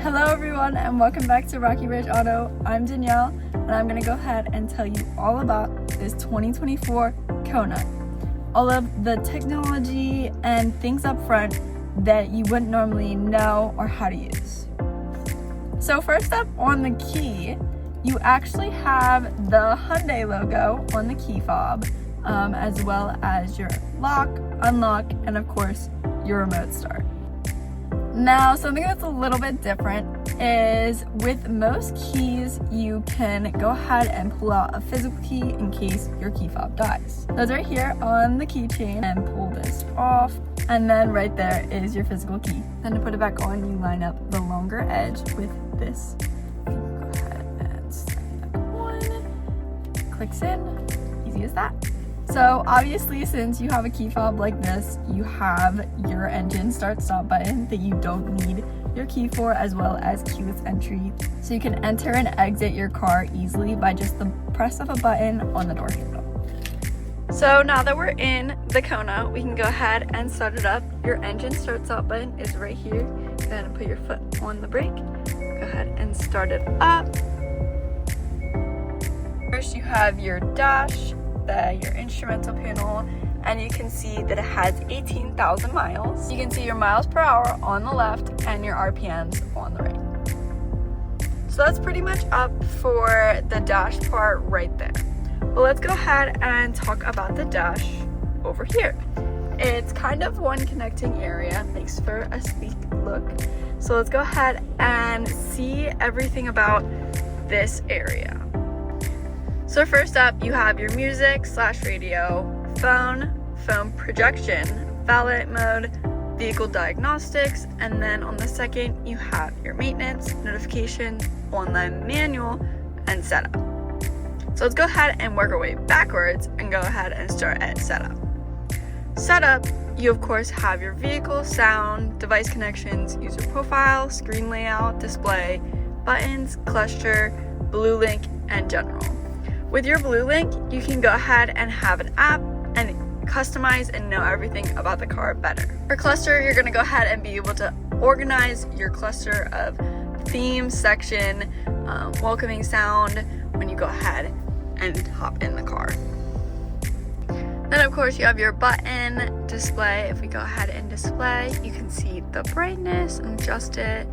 Hello everyone and welcome back to Rocky Ridge Auto. I'm Danielle and I'm going to go ahead and tell you all about this 2024 Kona. All of the technology and things up front that you wouldn't normally know or how to use. So first up, on the key, you actually have the Hyundai logo on the key fob, as well as your lock, unlock, and of course your remote start. Now, something that's a little bit different is with most keys, you can go ahead and pull out a physical key in case your key fob dies. Those right here on the keychain, and pull this off, and then right there is your physical key. Then to put it back on, you line up the longer edge with this. You can go ahead and slide that on. Clicks in, easy as that. So obviously, since you have a key fob like this, you have your engine start stop button that you don't need your key for, as well as keyless entry. So you can enter and exit your car easily by just the press of a button on the door handle. So now that we're in the Kona, we can go ahead and start it up. Your engine start stop button is right here. Go ahead and put your foot on the brake. Go ahead and start it up. First you have your dash, your instrumental panel, and you can see that it has 18,000 miles. You can see your miles per hour on the left and your RPMs on the right. So that's pretty much up for the dash part right there. But let's go ahead and talk about the dash over here. It's kind of one connecting area, makes for a sleek look. So let's go ahead and see everything about this area. So first up, you have your music / radio, phone projection, valet mode, vehicle diagnostics, and then on the second, you have your maintenance, notification, online manual, and setup. So let's go ahead and work our way backwards and go ahead and start at setup. Setup, you of course have your vehicle, sound, device connections, user profile, screen layout, display, buttons, cluster, blue link, and general. With your blue link, you can go ahead and have an app and customize and know everything about the car better. For cluster, you're gonna go ahead and be able to organize your cluster of theme, section, welcoming sound when you go ahead and hop in the car. Then of course you have your button display. If we go ahead and display, you can see the brightness and adjust it.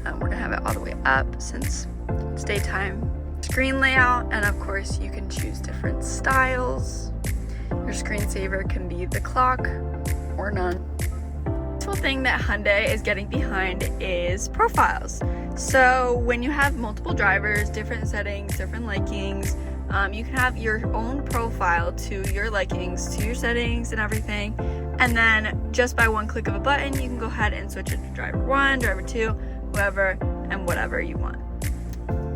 We're gonna have it all the way up since it's daytime. Screen layout, and of course you can choose different styles. Your screensaver can be the clock or none. The cool thing that Hyundai is getting behind is profiles. So when you have multiple drivers, different settings, different likings, you can have your own profile to your likings, to your settings and everything, and then just by one click of a button you can go ahead and switch it to driver 1, driver 2, whoever and whatever you want.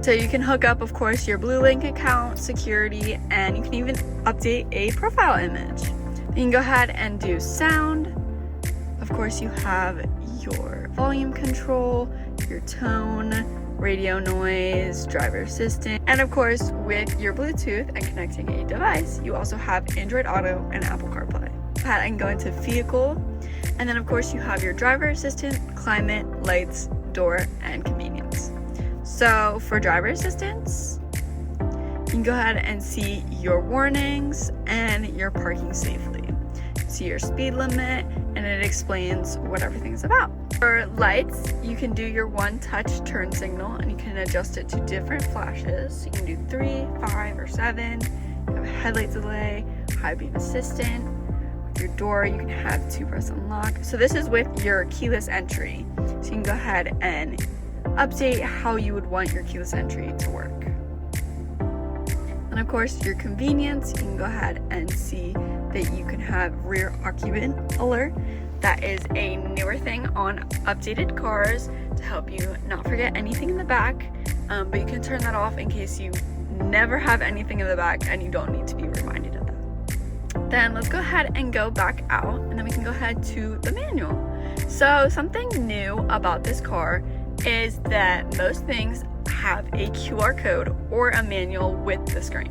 So you can hook up, of course, your Blue Link account, security, and you can even update a profile image. You can go ahead and do sound. Of course, you have your volume control, your tone, radio noise, driver assistant, and of course, with your Bluetooth and connecting a device, you also have Android Auto and Apple CarPlay. Go ahead and go into vehicle, and then of course, you have your driver assistant, climate, lights, door, and convenience. So for driver assistance, you can go ahead and see your warnings and your parking safely. See your speed limit, and it explains what everything's about. For lights, you can do your one-touch turn signal, and you can adjust it to different flashes. So you can do 3, 5, or 7. You have a headlight delay, high beam assistant. With your door, you can have 2-press unlock. So this is with your keyless entry. So you can go ahead and update how you would want your keyless entry to work. And of course, your convenience, you can go ahead and see that you can have rear occupant alert. That is a newer thing on updated cars to help you not forget anything in the back, but you can turn that off in case you never have anything in the back and you don't need to be reminded of that. Then let's go ahead and go back out, and then we can go ahead to the manual. So something new about this car is that most things have a QR code or a manual with the screen.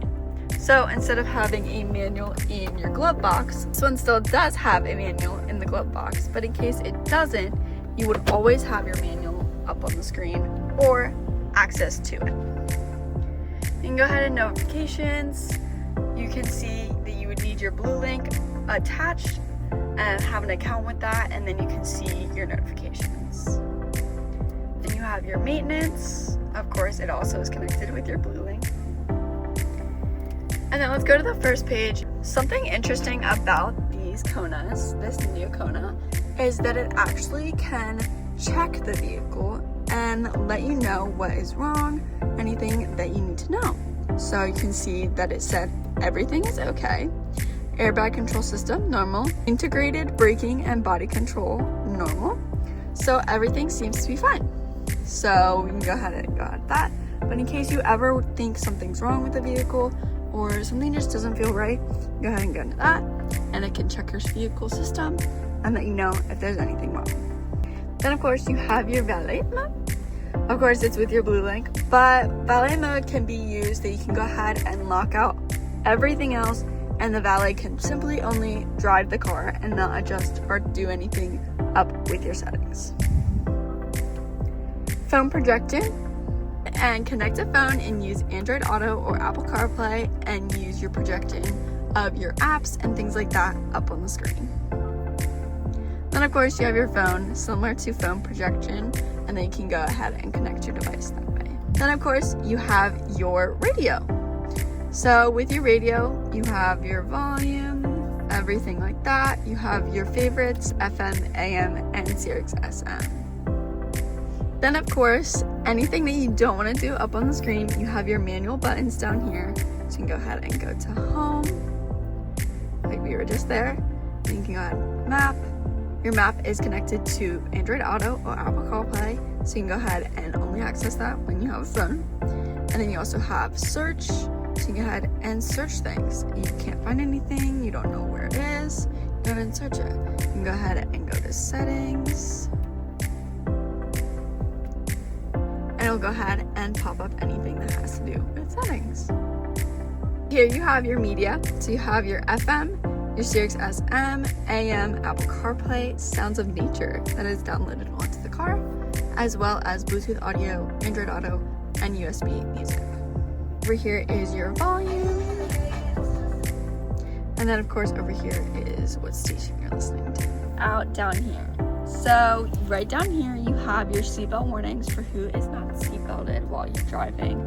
So instead of having a manual in your glove box, this one still does have a manual in the glove box, but in case it doesn't, you would always have your manual up on the screen or access to it. You can go ahead and notifications. You can see that you would need your blue link attached and have an account with that, and then you can see your notifications. Then you have your maintenance. Of course, it also is connected with your blue link. And then let's go to the first page. Something interesting about these Konas, this new Kona, is that it actually can check the vehicle and let you know what is wrong, anything that you need to know. So you can see that it said everything is okay. Airbag control system, normal. Integrated braking and body control, normal. So everything seems to be fine. So we can go ahead and go at that. But in case you ever think something's wrong with the vehicle or something just doesn't feel right, go ahead and go into that. And it can check your vehicle system and let you know if there's anything wrong. Then of course you have your valet mode. Of course it's with your blue link, but valet mode can be used that you can go ahead and lock out everything else, and the valet can simply only drive the car and not adjust or do anything up with your settings. Phone projection, and connect a phone and use Android Auto or Apple CarPlay and use your projection of your apps and things like that up on the screen. Then of course you have your phone, similar to phone projection, and then you can go ahead and connect your device that way. Then of course you have your radio. So with your radio, you have your volume, everything like that. You have your favorites, FM, AM, and Sirius XM. Then of course, anything that you don't want to do up on the screen, you have your manual buttons down here. So you can go ahead and go to home, like we were just there. Then you can go ahead and map. Your map is connected to Android Auto or Apple CarPlay, so you can go ahead and only access that when you have a phone. And then you also have search, so you can go ahead and search things. You can't find anything, you don't know where it is, go ahead and search it. You can go ahead and go to settings, and it'll go ahead and pop up anything that has to do with settings. Here you have your media, so you have your FM, your Sirius XM, AM, Apple CarPlay, Sounds of Nature that is downloaded onto the car, as well as Bluetooth audio, Android Auto, and USB music. Over here is your volume, and then of course over here is what station you're listening to. Out down here. So right down here you have your seatbelt warnings for who is not seatbelted while you're driving.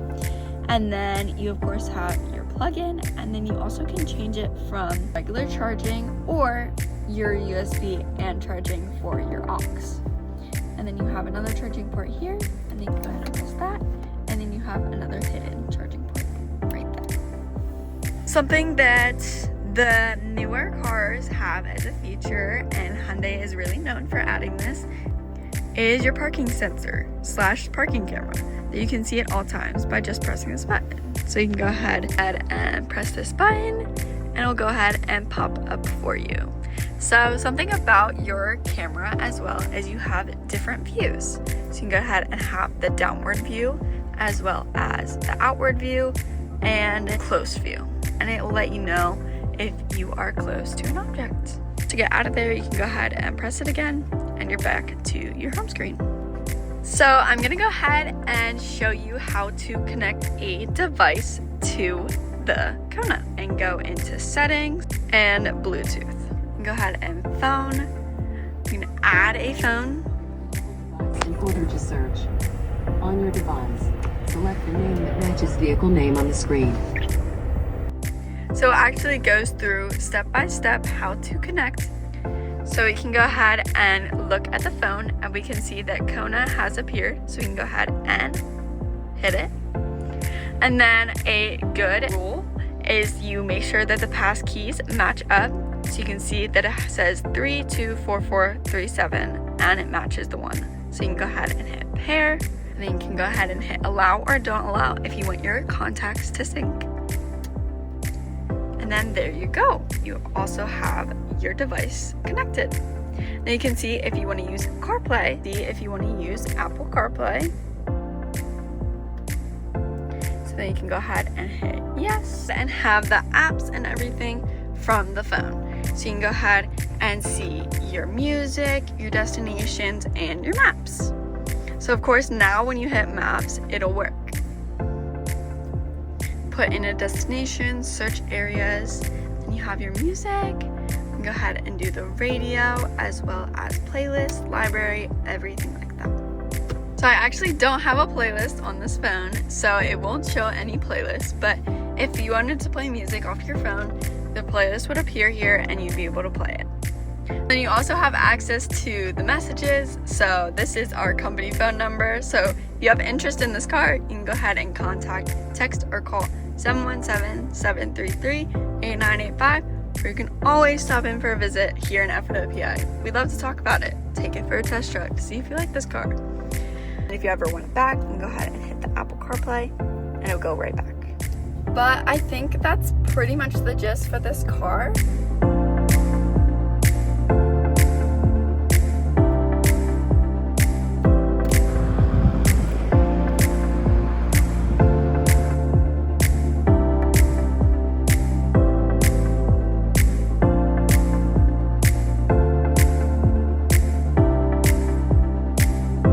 And then you of course have your plug-in, and then you also can change it from regular charging or your USB and charging for your aux. And then you have another charging port here, and then you can go ahead and press that, and then you have another hidden charging port right there. Something that the newer cars have as a feature, and Hyundai is really known for adding this, is your parking sensor / parking camera that you can see at all times by just pressing this button. So you can go ahead and press this button, and it'll go ahead and pop up for you. So something about your camera as well as you have different views. So you can go ahead and have the downward view as well as the outward view and close view. And it will let you know if you are close to an object. To get out of there, you can go ahead and press it again, and you're back to your home screen. So I'm gonna go ahead and show you how to connect a device to the Kona, and go into settings and Bluetooth. Go ahead and phone. You can add a phone. In order to search on your device, select the name that matches vehicle name on the screen. So it actually goes through step by step how to connect. So we can go ahead and look at the phone, and we can see that Kona has appeared. So we can go ahead and hit it. And then a good rule is you make sure that the pass keys match up. So you can see that it says 324437, and it matches the one. So you can go ahead and hit pair, and then you can go ahead and hit allow or don't allow if you want your contacts to sync. And then there you go. You also have your device connected. Now you can see if you want to use CarPlay, see if you want to use Apple CarPlay. So then you can go ahead and hit yes and have the apps and everything from the phone. So you can go ahead and see your music, your destinations, and your maps. So of course now when you hit maps, it'll work. Put in a destination, search areas, and you have your music. Go ahead and do the radio as well as playlist, library, everything like that. So I actually don't have a playlist on this phone, so it won't show any playlist, but if you wanted to play music off your phone, the playlist would appear here and you'd be able to play it. Then you also have access to the messages. So this is our company phone number. So if you have interest in this car, you can go ahead and contact, text, or call 717-733-8985, or you can always stop in for a visit here in FOWPI. We'd love to talk about it. Take it for a test drive, see if you like this car. And if you ever want it back, you can go ahead and hit the Apple CarPlay and it'll go right back. But I think that's pretty much the gist for this car.